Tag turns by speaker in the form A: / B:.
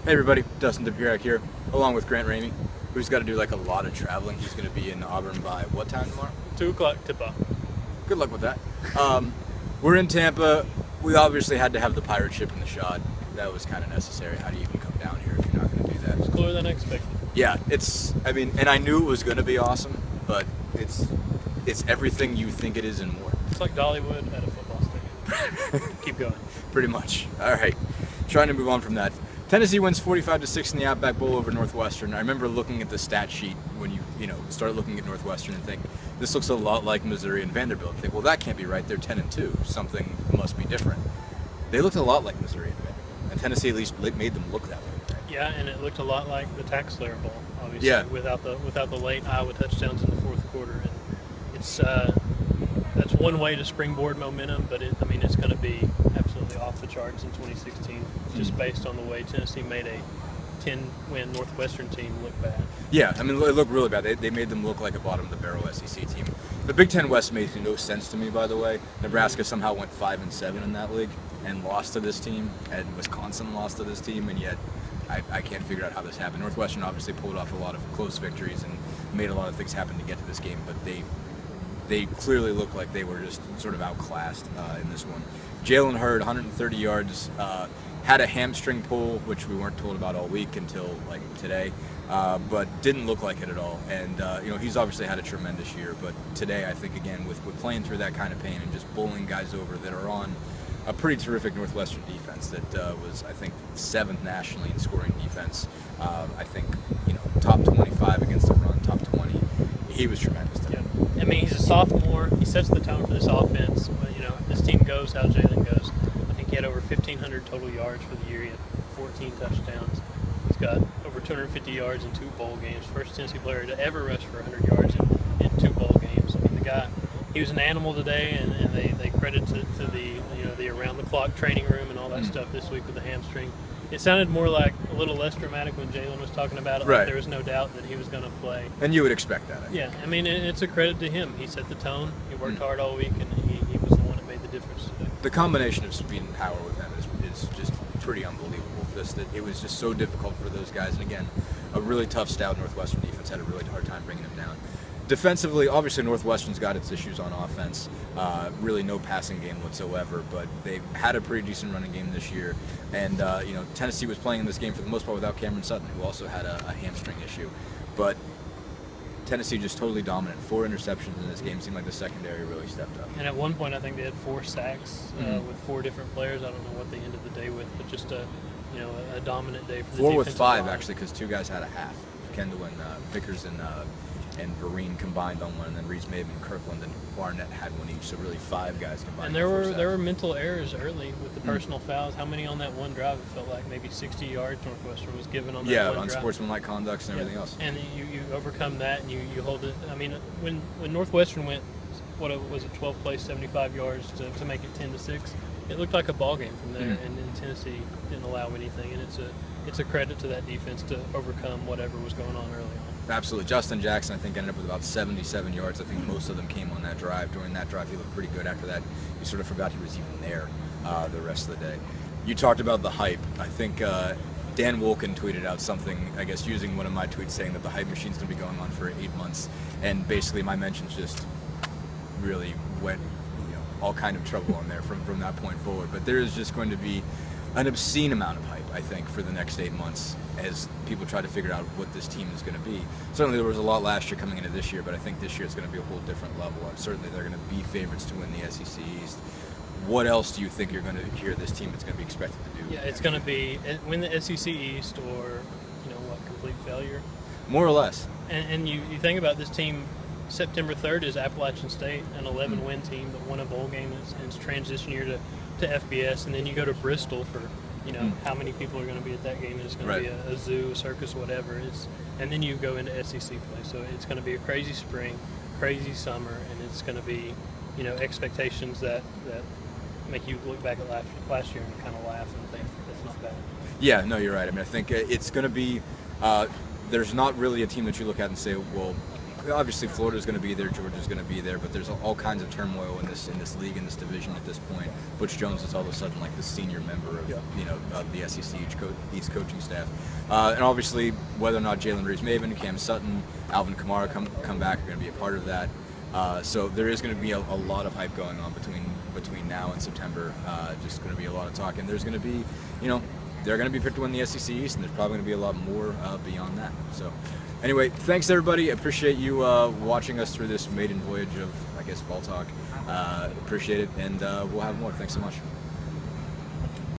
A: Hey everybody, Dustin Dopirak here, along with Grant Ramey, who's got to do like a lot of traveling. He's going to be in Auburn by what time tomorrow?
B: 2 o'clock tip-off.
A: Good luck with that. We're in Tampa. We obviously had to have the pirate ship in the shot. That was kind of necessary. How do you even come down here if you're not going to do that?
B: It's cooler than I expected.
A: Yeah, and I knew it was going to be awesome, but it's everything you think it is and more.
B: It's like Dollywood at a football stadium. Keep going.
A: Pretty much. All right, trying to move on from that. Tennessee wins 45-6 in the Outback Bowl over Northwestern. I remember looking at the stat sheet when you start looking at Northwestern and think this looks a lot like Missouri and Vanderbilt. I think, well, that can't be right. They're 10-2. Something must be different. They looked a lot like Missouri and Vanderbilt, and Tennessee at least made them look that way.
B: Yeah, and it looked a lot like the Tax Slayer Bowl, obviously,
A: yeah.
B: without the late Iowa touchdowns in the fourth quarter. And it's that's one way to springboard momentum, but it's going to be absolutely off the charts in 2016, just based on the way Tennessee made a 10-win Northwestern team look bad.
A: Yeah, it looked really bad. They made them look like a bottom-of-the-barrel SEC team. The Big Ten West makes no sense to me, by the way. Nebraska somehow went 5-7 in that league and lost to this team, and Wisconsin lost to this team, and yet I can't figure out how this happened. Northwestern obviously pulled off a lot of close victories and made a lot of things happen to get to this game, but they clearly looked like they were just sort of outclassed in this one. Jalen Hurd, 130 yards, had a hamstring pull, which we weren't told about all week until like today, but didn't look like it at all. And he's obviously had a tremendous year, but today I think again with playing through that kind of pain and just bowling guys over that are on a pretty terrific Northwestern defense that was, I think, 7th nationally in scoring defense. I think, top 25 against the run, top 20. He was tremendous today.
B: Yeah. He's a sophomore. He sets the tone for this offense. This team goes how Jalen goes. I think he had over 1,500 total yards for the year. He had 14 touchdowns. He's got over 250 yards in 2 bowl games. First Tennessee player to ever rush for 100 yards in 2 bowl games. The guy, he was an animal today, and they credit to the around-the-clock training room and all that stuff this week with the hamstring. It sounded more like a little less dramatic when Jalen was talking about it.
A: Right.
B: Like there was no doubt that he was going to play.
A: And you would expect that, I think.
B: Yeah, it's a credit to him. He set the tone. He worked hard all week, and he was the one that made the difference today.
A: The combination of speed and power with him is just pretty unbelievable. It was just so difficult for those guys. And again, a really tough, stout Northwestern defense had a really hard time bringing him down. Defensively, obviously Northwestern's got its issues on offense. Really no passing game whatsoever, but they've had a pretty decent running game this year. And Tennessee was playing in this game for the most part without Cameron Sutton, who also had a hamstring issue. But Tennessee just totally dominant. 4 interceptions in this game. Seemed like the secondary really stepped up.
B: And at one point, I think they had 4 sacks with 4 different players. I don't know what they ended the day with, but just a dominant day for the
A: 4 with
B: defensive
A: 5
B: line.
A: actually, because 2 guys had a half. Kendall and Vickers and Vereen combined on one, and then Reese Maben, Kirkland, and Barnett had one each. So really 5 guys combined.
B: And there were mental errors early with the personal fouls. How many on that one drive? It felt like maybe 60 yards Northwestern was given on that one drive.
A: Unsportsmanlike conducts and everything else.
B: And you overcome that, and you hold it. When Northwestern went, what was it, 12 plays, 75 yards to make it 10-6, it looked like a ball game from there. And then Tennessee didn't allow anything, and it's a credit to that defense to overcome whatever was going on early on.
A: Absolutely. Justin Jackson, I think, ended up with about 77 yards. I think most of them came on that drive. During that drive, he looked pretty good. After that, you sort of forgot he was even there the rest of the day. You talked about the hype. I think Dan Wolken tweeted out something, I guess, using one of my tweets saying that the hype machine's going to be going on for 8 months. And basically my mentions just really went, all kind of trouble on there from that point forward. But there is just going to be an obscene amount of hype, I think, for the next 8 months as people try to figure out what this team is going to be. Certainly there was a lot last year coming into this year, but I think this year it's going to be a whole different level. And certainly they're going to be favorites to win the SEC East. What else do you think you're going to hear this team is going to be expected to do?
B: Yeah, it's going to be win the SEC East or, complete failure.
A: More or less.
B: And you think about this team, September 3rd is Appalachian State, an 11-win team that won a bowl game in its transition year to FBS, and then you go to Bristol for, how many people are going to be at that game. It's going to be a zoo, a circus, whatever. And then you go into SEC play. So it's going to be a crazy spring, crazy summer, and it's going to be, expectations that make you look back at last year and kind of laugh and think that's not bad.
A: Yeah, no, you're right. I think it's going to be there's not really a team that you look at and say, well, obviously Florida's going to be there, Georgia's going to be there, but there's all kinds of turmoil in this league, in this division at this point. Butch Jones is all of a sudden like the senior member of of the SEC East coaching staff, and obviously whether or not Jalen Reeves-Maven, Cam Sutton, Alvin Kamara come back are going to be a part of that. So there is going to be a lot of hype going on between now and September. Just going to be a lot of talk, and there's going to be, they're going to be picked to win the SEC East, and there's probably going to be a lot more beyond that. So anyway, thanks everybody. Appreciate you watching us through this maiden voyage of, I guess, Ball Talk. Appreciate it, and we'll have more. Thanks so much.